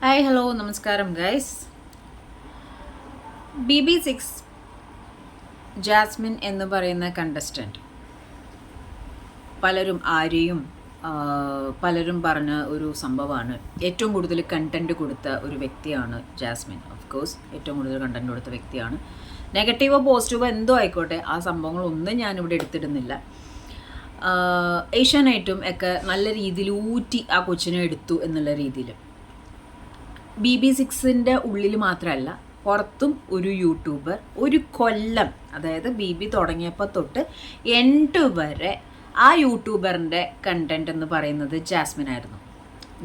Hi hello നമസ്കാരം guys. BB6 Jasmine എന്ന് പറയുന്ന കണ്ടസ്റ്റൻറ്റ് പലരും ആരെയും പലരും പറഞ്ഞ ഒരു സംഭവമാണ്. ഏറ്റവും കൂടുതൽ കണ്ടൻറ്റ് കൊടുത്ത ഒരു വ്യക്തിയാണ് ജാസ്മിൻ. ഓഫ് കോഴ്സ് ഏറ്റവും കൂടുതൽ കണ്ടൻറ്റ് കൊടുത്ത വ്യക്തിയാണ്. നെഗറ്റീവോ പോസിറ്റീവോ എന്തോ ആയിക്കോട്ടെ, ആ സംഭവങ്ങളൊന്നും ഞാനിവിടെ എടുത്തിടുന്നില്ല. ഏഷ്യാനെറ്റും ഒക്കെ നല്ല രീതിയിൽ ഊറ്റി ആ കൊച്ചിനെ എടുത്തു എന്നുള്ള രീതിയിൽ. BB6 ഉള്ളിൽ മാത്രമല്ല, പുറത്തും ഒരു യൂട്യൂബർ ഒരു കൊല്ലം, അതായത് BB തുടങ്ങിയപ്പോൾ തൊട്ട് എൻഡ് വരെ ആ യൂട്യൂബറിൻ്റെ കണ്ടൻറ് എന്ന് പറയുന്നത് ജാസ്മിൻ ആയിരുന്നു.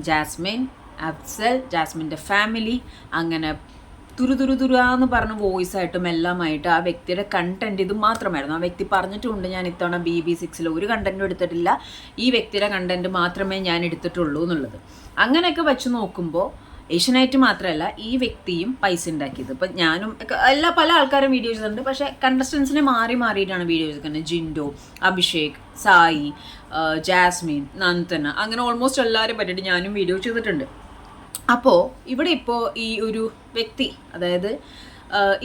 ജാസ്മിൻ, അഫ്സൽ, ജാസ്മിൻ്റെ ഫാമിലി, അങ്ങനെ തുരുന്ന് പറഞ്ഞ വോയിസ് ആയിട്ടും എല്ലാമായിട്ട് ആ വ്യക്തിയുടെ കണ്ടൻറ് ഇത് മാത്രമായിരുന്നു. ആ വ്യക്തി പറഞ്ഞിട്ടുണ്ട്, ഞാൻ ഇത്തവണ BB6 ഒരു കണ്ടൻറ്റും എടുത്തിട്ടില്ല, ഈ വ്യക്തിയുടെ കണ്ടൻറ് മാത്രമേ ഞാൻ എടുത്തിട്ടുള്ളൂ എന്നുള്ളത്. അങ്ങനെയൊക്കെ വെച്ച് നോക്കുമ്പോൾ ഏഷ്യനെറ്റ് മാത്രമല്ല, ഈ വ്യക്തിയും പൈസ ഉണ്ടാക്കിയത്. ഇപ്പം ഞാനും പല ആൾക്കാരും വീഡിയോ ചെയ്തിട്ടുണ്ട്, പക്ഷേ കണ്ടസ്റ്റൻസിനെ മാറിയിട്ടാണ് വീഡിയോ ചെയ്തിരിക്കുന്നത്. ജിൻഡോ, അഭിഷേക്, സായി, ജാസ്മിൻ, നന്ദന, അങ്ങനെ ഓൾമോസ്റ്റ് എല്ലാവരും പറ്റിയിട്ട് ഞാനും വീഡിയോ ചെയ്തിട്ടുണ്ട്. അപ്പോൾ ഇപ്പോൾ ഈ ഒരു വ്യക്തി, അതായത്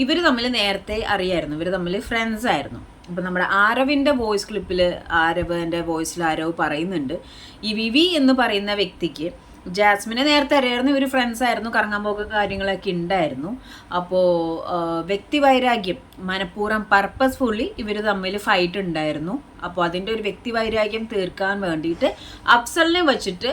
ഇവർ തമ്മിൽ നേരത്തെ അറിയായിരുന്നു, ഇവർ തമ്മിൽ ഫ്രണ്ട്സ് ആയിരുന്നു. ഇപ്പം നമ്മുടെ ആരവിൻ്റെ വോയിസ് ക്ലിപ്പിൽ ആരവിൻ്റെ വോയിസിൽ ആരവ് പറയുന്നുണ്ട്, ഈ വിവി എന്ന് പറയുന്ന വ്യക്തിക്ക് ജാസ്മിനെ നേരത്തെ അറിയായിരുന്നു, ഇവർ ഫ്രണ്ട്സ് ആയിരുന്നു, കറങ്ങാൻ പോക കാര്യങ്ങളൊക്കെ ഉണ്ടായിരുന്നു. അപ്പോൾ വ്യക്തി വൈരാഗ്യം മനഃപൂർവ്വം പർപ്പസ്ഫുള്ളി ഇവർ തമ്മിൽ ഫൈറ്റ് ഉണ്ടായിരുന്നു. അപ്പോൾ അതിൻ്റെ ഒരു വ്യക്തി വൈരാഗ്യം തീർക്കാൻ വേണ്ടിയിട്ട് അഫ്സലിനെ വെച്ചിട്ട്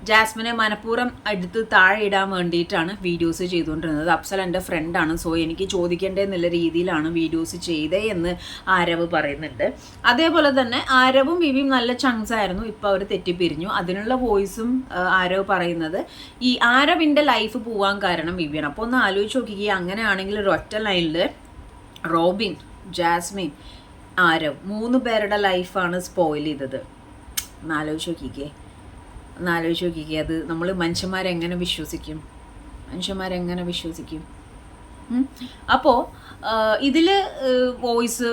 ജാസ്മിനെ മനഃപൂർവ്വം എടുത്ത് താഴെ ഇടാൻ വേണ്ടിയിട്ടാണ് വീഡിയോസ് ചെയ്തുകൊണ്ടിരുന്നത്. അഫ്സൽ എൻ്റെ ഫ്രണ്ടാണ്, സോ എനിക്ക് ചോദിക്കേണ്ടതെന്നുള്ള രീതിയിലാണ് വീഡിയോസ് ചെയ്തേ എന്ന് ആരവ് പറയുന്നുണ്ട്. അതേപോലെ തന്നെ ആരവും വിവിയും നല്ല ചങ്സ് ആയിരുന്നു, ഇപ്പോൾ അവർ തെറ്റിപ്പിരിഞ്ഞു. അതിനുള്ള വോയിസും ആരവ് പറയുന്നത് ഈ ആരവിൻ്റെ ലൈഫ് പോകാൻ കാരണം വിവിയാണ്. അപ്പോൾ ഒന്ന് ആലോചിച്ച് നോക്കിക്കുക, അങ്ങനെയാണെങ്കിൽ ഒരു ഒറ്റ ലൈനിൽ റോബിൻ, ജാസ്മിൻ, ആരവ് 3 പേരുടെ ലൈഫാണ് സ്പോയിൽ ചെയ്തത്. ഒന്ന് ആലോചിച്ച് നോക്കിക്കേ. അത് നമ്മൾ മനുഷ്യന്മാരെങ്ങനെ വിശ്വസിക്കും? അപ്പോൾ ഇതിൽ വോയിസ്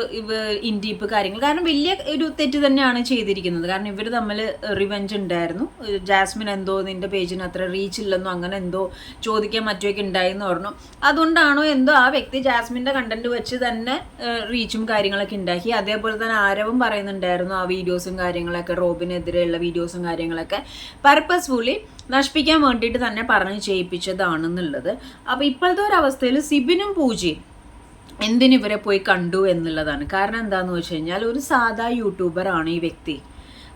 ഇൻഡീപ്പ് കാര്യങ്ങൾ, കാരണം വലിയ ഒരു തെറ്റ് തന്നെയാണ് ചെയ്തിരിക്കുന്നത്. കാരണം ഇവർ തമ്മിൽ റിവെഞ്ച് ഉണ്ടായിരുന്നു. ജാസ്മിൻ എന്തോ നിൻ്റെ പേജിന് അത്ര റീച്ച് ഇല്ലെന്നോ അങ്ങനെ എന്തോ ചോദിക്കാൻ മറ്റൊക്കെ ഉണ്ടായെന്ന് പറഞ്ഞു. അതുകൊണ്ടാണോ എന്തോ ആ വ്യക്തി ജാസ്മിൻ്റെ കണ്ടന്റ് വെച്ച് തന്നെ റീച്ചും കാര്യങ്ങളൊക്കെ ഉണ്ടാക്കി. അതേപോലെ തന്നെ ആരവും പറയുന്നുണ്ടായിരുന്നു, ആ വീഡിയോസും കാര്യങ്ങളൊക്കെ, റോബിനെതിരെയുള്ള വീഡിയോസും കാര്യങ്ങളൊക്കെ പർപ്പസ്ഫുള്ളി നശിപ്പിക്കാൻ വേണ്ടിയിട്ട് തന്നെ പറഞ്ഞ് ചെയ്യിപ്പിച്ചതാണെന്നുള്ളത്. അപ്പോൾ ഇപ്പോഴത്തെ ഒരു അവസ്ഥയിൽ സിബിനും പൂജയും എന്തിനിവരെ പോയി കണ്ടു എന്നുള്ളതാണ്. കാരണം എന്താണെന്ന് വെച്ച് കഴിഞ്ഞാൽ, ഒരു സാധാ യൂട്യൂബറാണ് ഈ വ്യക്തി,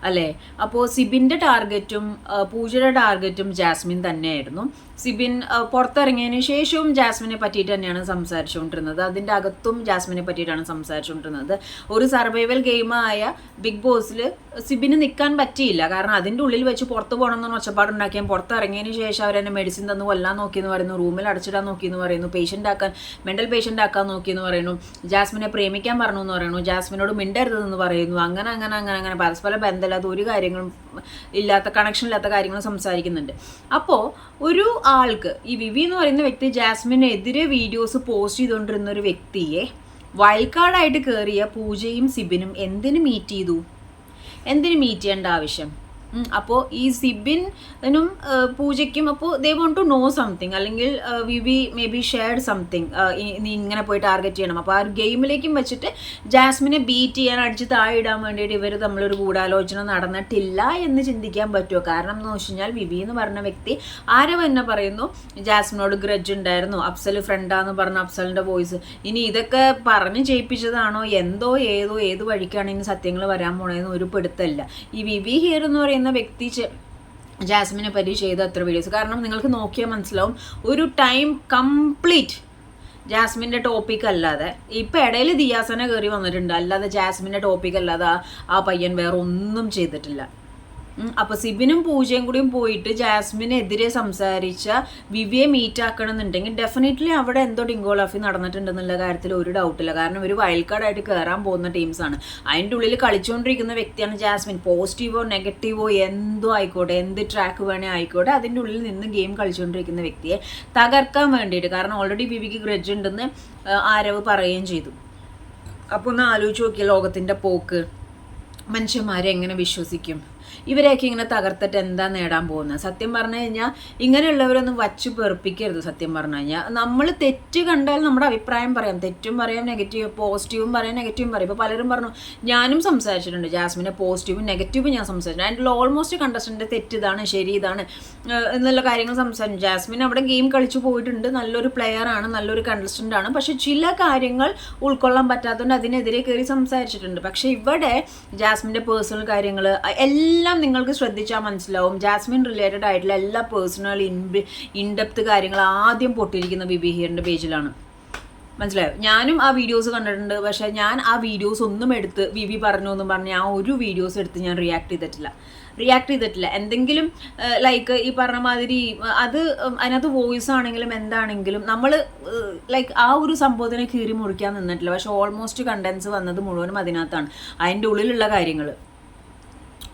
അല്ലേ? അപ്പോൾ സിബിൻ്റെ ടാർഗറ്റും പൂജയുടെ ടാർഗറ്റും ജാസ്മിൻ തന്നെയായിരുന്നു. സിബിൻ പുറത്തിറങ്ങിയതിന് ശേഷവും ജാസ്മിനെ പറ്റിയിട്ട് തന്നെയാണ് സംസാരിച്ചുകൊണ്ടിരുന്നത്. അതിൻ്റെ അകത്തും ജാസ്മിനെ പറ്റിയിട്ടാണ് സംസാരിച്ചുകൊണ്ടിരുന്നത്. ഒരു സർവൈവൽ ഗെയിമായ ബിഗ് ബോസിൽ സിബിന് നിൽക്കാൻ പറ്റിയില്ല. കാരണം അതിൻ്റെ ഉള്ളിൽ വെച്ച് പുറത്ത് പോകണമെന്ന് ഒച്ചപ്പാടുണ്ടാക്കിയാൽ പുറത്തിറങ്ങിയതിന് ശേഷം അവരെന്നെ മെഡിസിൻ തന്നു കൊല്ലാൻ നോക്കിയെന്ന് പറയുന്നു, റൂമിൽ അടച്ചിടാൻ നോക്കിയെന്ന് പറയുന്നു, മെൻ്റൽ പേഷ്യൻ്റ് ആക്കാൻ നോക്കിയെന്ന് പറയുന്നു, ജാസ്മിനെ പ്രേമിക്കാൻ പറഞ്ഞു എന്ന് പറയുന്നു, ജാസ്മിനോട് മിണ്ടരുതെന്ന് പറയുന്നു. അങ്ങനെ പരസ്പര ബന്ധമില്ലാത്ത ഒരു കാര്യങ്ങളും ഇല്ലാത്ത, കണക്ഷൻ ഇല്ലാത്ത കാര്യങ്ങൾ സംസാരിക്കുന്നുണ്ട്. അപ്പോൾ ഒരു ആൾക്ക്, ഈ വിവി എന്ന് പറയുന്ന വ്യക്തി ജാസ്മിനെതിരെ വീഡിയോസ് പോസ്റ്റ് ചെയ്തുകൊണ്ടിരുന്ന ഒരു വ്യക്തിയെ വൈൽഡ് കാർഡായിട്ട് കയറിയ പൂജയും സിബിനും എന്തിനു മീറ്റ് ചെയ്യേണ്ട ആവശ്യം? അപ്പോൾ ഈ സിബിനും പൂജയ്ക്കും അപ്പോൾ ദേ വോണ്ട് ടു നോ സംതിങ്, അല്ലെങ്കിൽ വിവി മേ ബി ഷെയർഡ് സംതിങ്, നീ ഇങ്ങനെ പോയി ടാർഗറ്റ് ചെയ്യണം. അപ്പോൾ ആ ഒരു ഗെയിമിലേക്കും വെച്ചിട്ട് ജാസ്മിനെ ബീറ്റ് ചെയ്യാൻ, അടിച്ച് താഴെ ഇടാൻ വേണ്ടിയിട്ട് ഇവർ തമ്മിലൊരു ഗൂഢാലോചന നടന്നിട്ടില്ല എന്ന് ചിന്തിക്കാൻ പറ്റുമോ? കാരണം എന്ന് വെച്ച് കഴിഞ്ഞാൽ വിവി എന്ന് പറഞ്ഞ വ്യക്തി ആരവ് തന്നെ പറയുന്നു ജാസ്മിനോട് ഗ്രഡ്ജ് ഉണ്ടായിരുന്നു, അഫ്സൽ ഫ്രണ്ടാന്ന് പറഞ്ഞ അഫ്സലിൻ്റെ വോയിസ്. ഇനി ഇതൊക്കെ പറഞ്ഞ് ചെയ്യിപ്പിച്ചതാണോ ഏത് വഴിക്കാണ് ഇനി സത്യങ്ങൾ വരാൻ പോണതെന്ന് ഒരു പിടുത്തമില്ല. ഈ വിവി ഹിയർ എന്ന് പറയുന്ന വ്യക്തി ജാസ്മിനെ പറ്റി ചെയ്ത അത്ര വീഡിയോസ്, കാരണം നിങ്ങൾക്ക് നോക്കിയാൽ മനസ്സിലാവും, ഒരു ടൈം കംപ്ലീറ്റ് ജാസ്മിൻ്റെ ടോപ്പിക് അല്ലാതെ, ഇപ്പം ഇടയിൽ ദിയാസന കയറി വന്നിട്ടുണ്ട്, അല്ലാതെ ജാസ്മിൻ്റെ ടോപ്പിക് അല്ലാതെ ആ പയ്യൻ വേറെ ഒന്നും ചെയ്തിട്ടില്ല. അപ്പോൾ സിബിനും പൂജയും കൂടിയും പോയിട്ട് ജാസ്മിനെതിരെ സംസാരിച്ച വിവിയെ മീറ്റ് ആക്കണമെന്നുണ്ടെങ്കിൽ ഡെഫിനറ്റ്ലി അവിടെ എന്തോ ഡിങ്കോളാഫി നടന്നിട്ടുണ്ടെന്നുള്ള കാര്യത്തിൽ ഒരു ഡൗട്ടില്ല. കാരണം ഒരു വൈൽഡ് കാർഡായിട്ട് കയറാൻ പോകുന്ന ടീംസാണ്. അതിൻ്റെ ഉള്ളിൽ കളിച്ചുകൊണ്ടിരിക്കുന്ന വ്യക്തിയാണ് ജാസ്മിൻ. പോസിറ്റീവോ നെഗറ്റീവോ എന്തോ ആയിക്കോട്ടെ, എന്ത് ട്രാക്ക് വേണേ ആയിക്കോട്ടെ, അതിൻ്റെ ഉള്ളിൽ നിന്ന് ഗെയിം കളിച്ചുകൊണ്ടിരിക്കുന്ന വ്യക്തിയെ തകർക്കാൻ വേണ്ടിയിട്ട്, കാരണം ഓൾറെഡി വിവിക്ക് ഗ്രഡ്ജ് ഉണ്ടെന്ന് ആരവ് പറയുകയും ചെയ്തു. അപ്പോൾ ഒന്ന് ആലോചിച്ച് നോക്കിയ ലോകത്തിൻ്റെ പോക്ക്, മനുഷ്യന്മാരെ എങ്ങനെ വിശ്വസിക്കും? ഇവരെയൊക്കെ ഇങ്ങനെ തകർത്തിട്ട് എന്താ നേടാൻ പോകുന്നത്? സത്യം പറഞ്ഞു കഴിഞ്ഞാൽ ഇങ്ങനെയുള്ളവരൊന്നും വച്ചു പെറുപ്പിക്കരുത്. സത്യം പറഞ്ഞു കഴിഞ്ഞാൽ നമ്മൾ തെറ്റ് കണ്ടാൽ നമ്മുടെ അഭിപ്രായം പറയാം, തെറ്റും പറയാം, നെഗറ്റീവ് പോസിറ്റീവും പറയാം, നെഗറ്റീവും പറയാം. ഇപ്പോൾ പലരും പറഞ്ഞു, ഞാനും സംസാരിച്ചിട്ടുണ്ട് ജാസ്മിനെ പോസിറ്റീവും നെഗറ്റീവും ഞാൻ സംസാരിച്ചിട്ടുണ്ട്. അതിൻ്റെ ഓൾമോസ്റ്റ് കണ്ടസ്റ്റൻ്റെ തെറ്റ് ഇതാണ്, ശരി ഇതാണ് എന്നുള്ള കാര്യങ്ങൾ സംസാരിച്ചു. ജാസ്മിൻ അവിടെ ഗെയിം കളിച്ചു പോയിട്ടുണ്ട്, നല്ലൊരു പ്ലെയറാണ്, നല്ലൊരു കണ്ടസ്റ്റൻ്റ് ആണ്. പക്ഷെ ചില കാര്യങ്ങൾ ഉൾക്കൊള്ളാൻ പറ്റാത്തതുകൊണ്ട് അതിനെതിരെ കയറി സംസാരിച്ചിട്ടുണ്ട്. പക്ഷെ ഇവിടെ ജാസ്മിൻ്റെ പേഴ്സണൽ കാര്യങ്ങൾ എല്ലാം നിങ്ങൾക്ക് ശ്രദ്ധിച്ചാൽ മനസ്സിലാവും. ജാസ്മിൻ റിലേറ്റഡ് ആയിട്ടുള്ള എല്ലാ പേഴ്സണൽ ഇൻഡെപ്ത് കാര്യങ്ങൾ ആദ്യം പൊട്ടിയിരിക്കുന്ന ബിബി ഹിയറിൻ്റെ പേജിലാണ്. മനസ്സിലായോ? ഞാനും ആ വീഡിയോസ് കണ്ടിട്ടുണ്ട്. പക്ഷേ ഞാൻ ആ വീഡിയോസ് ഒന്നും എടുത്ത് വിവി പറഞ്ഞു എന്നും പറഞ്ഞ് ആ ഒരു വീഡിയോസ് എടുത്ത് ഞാൻ റിയാക്ട് ചെയ്തിട്ടില്ല. എന്തെങ്കിലും ലൈക്ക് ഈ പറഞ്ഞ മാതിരി അത് അതിനകത്ത് വോയിസ് ആണെങ്കിലും എന്താണെങ്കിലും നമ്മൾ ലൈക്ക് ആ ഒരു സംഭവത്തിനെ കീറി മുറിക്കാൻ നിന്നിട്ടില്ല. പക്ഷേ ഓൾമോസ്റ്റ് കണ്ടൻസ് വന്നത് മുഴുവനും അതിനകത്താണ്, അതിൻ്റെ ഉള്ളിലുള്ള കാര്യങ്ങൾ.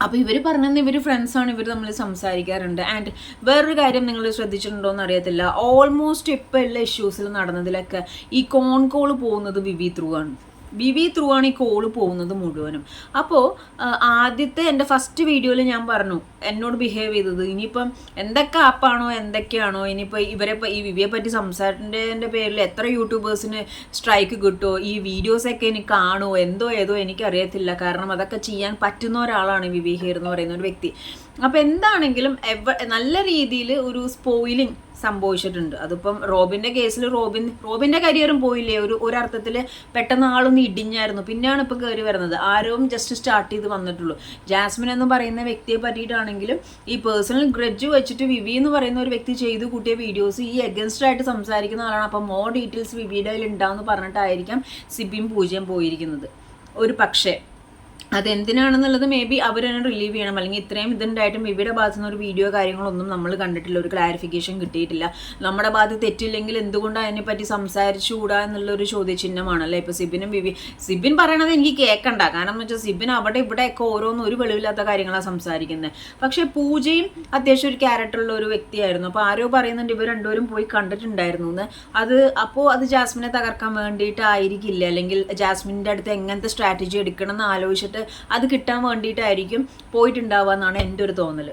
അപ്പോൾ ഇവർ പറഞ്ഞത് ഇവർ ഫ്രണ്ട്സാണ്, ഇവർ തമ്മിൽ സംസാരിക്കാറുണ്ട്. ആൻഡ് വേറൊരു കാര്യം നിങ്ങൾ ശ്രദ്ധിച്ചിട്ടുണ്ടോ എന്ന് അറിയത്തില്ല, ഓൾമോസ്റ്റ് ഇപ്പോൾ എല്ലാ ഇഷ്യൂസിൽ നടന്നതിലൊക്കെ ഈ കോൾ പോകുന്നത് വിവി ത്രൂ ആണ് ഈ കോള് പോകുന്നത് മുഴുവനും. അപ്പോൾ ആദ്യത്തെ എൻ്റെ ഫസ്റ്റ് വീഡിയോയിൽ ഞാൻ പറഞ്ഞു എന്നോട് ബിഹേവ് ചെയ്തത്, ഇനിയിപ്പം എന്തൊക്കെ ആപ്പാണോ എന്തൊക്കെയാണോ ഇനിയിപ്പോൾ ഈ വിവിയെ പറ്റി സംസാരത്തിൻ്റെ പേരിൽ എത്ര യൂട്യൂബേഴ്സിന് സ്ട്രൈക്ക് കിട്ടുമോ, ഈ വീഡിയോസൊക്കെ എനിക്ക് കാണുമോ, എന്തോ ഏതോ എനിക്കറിയത്തില്ല. കാരണം അതൊക്കെ ചെയ്യാൻ പറ്റുന്ന ഒരാളാണ് വിവി ഹിയർ എന്ന് പറയുന്ന ഒരു വ്യക്തി. അപ്പോൾ എന്താണെങ്കിലും നല്ല രീതിയിൽ ഒരു സ്പോയിലിംഗ് സംഭവിച്ചിട്ടുണ്ട്. അതിപ്പം റോബിൻ്റെ കേസിൽ റോബിൻ്റെ കരിയറും പോയില്ലേ, ഒരർത്ഥത്തിൽ പെട്ടെന്ന് ആളൊന്ന് ഇടിഞ്ഞായിരുന്നു, പിന്നെയാണ് ഇപ്പോൾ കയറി വരുന്നത്. ആരും ജസ്റ്റ് സ്റ്റാർട്ട് ചെയ്ത് വന്നിട്ടുള്ളൂ. ജാസ്മിൻ എന്ന് പറയുന്ന വ്യക്തിയെ പറ്റിയിട്ടാണെങ്കിലും ഈ പേഴ്സണൽ ഗ്രഡ്ജ് വെച്ചിട്ട് വിവി എന്ന് പറയുന്ന ഒരു വ്യക്തി ചെയ്ത് കൂട്ടിയ വീഡിയോസ് ഈ എഗൻസ്റ്റ് ആയിട്ട് സംസാരിക്കുന്ന ആളാണ്. അപ്പം മോർ ഡീറ്റെയിൽസ് വിവിയുടെ കയ്യിൽ ഉണ്ടാവുമെന്ന് പറഞ്ഞിട്ടായിരിക്കാം സിബിയും പൂജയും പോയിരിക്കുന്നത്. ഒരു പക്ഷേ അതെന്തിനാണെന്നുള്ളത് മേ ബി അവർ തന്നെ റിലീവ് ചെയ്യണം. അല്ലെങ്കിൽ ഇത്രയും ഇതുണ്ടായിട്ടും വിവിയുടെ ഭാഗത്തു നിന്ന് ഒരു വീഡിയോ കാര്യങ്ങളൊന്നും നമ്മൾ കണ്ടിട്ടില്ല, ഒരു ക്ലാരിഫിക്കേഷൻ കിട്ടിയിട്ടില്ല. നമ്മുടെ ഭാഗത്ത് തെറ്റില്ലെങ്കിൽ എന്തുകൊണ്ട് അതിനെപ്പറ്റി സംസാരിച്ചുകൂടാ എന്നുള്ളൊരു ചോദ്യചിഹ്നമാണല്ലേ ഇപ്പോൾ സിബിൻ പറയണത് എനിക്ക് കേൾക്കണ്ട. കാരണം എന്ന് വെച്ചാൽ സിബിൻ അവിടെ ഇവിടെയൊക്കെ ഓരോന്നും ഒരു വെളിവില്ലാത്ത കാര്യങ്ങളാണ് സംസാരിക്കുന്നത്. പക്ഷേ പൂജയും അത്യാവശ്യം ഒരു ക്യാരക്ടറുള്ള ഒരു വ്യക്തിയായിരുന്നു. അപ്പോൾ ആരോ പറയുന്നുണ്ട് ഇവർ രണ്ടുപേരും പോയി കണ്ടിട്ടുണ്ടായിരുന്നു എന്ന്. അത് ജാസ്മിനെ തകർക്കാൻ വേണ്ടിയിട്ടായിരിക്കില്ല, അല്ലെങ്കിൽ ജാസ്മിൻ്റെ അടുത്ത് എങ്ങനത്തെ സ്ട്രാറ്റജി എടുക്കണം എന്ന് ആലോചിച്ചിട്ട് അത് കിട്ടാൻ വേണ്ടിയിട്ടായിരിക്കും പോയിട്ടുണ്ടാവുക എന്നാണ് എൻ്റെ ഒരു തോന്നൽ.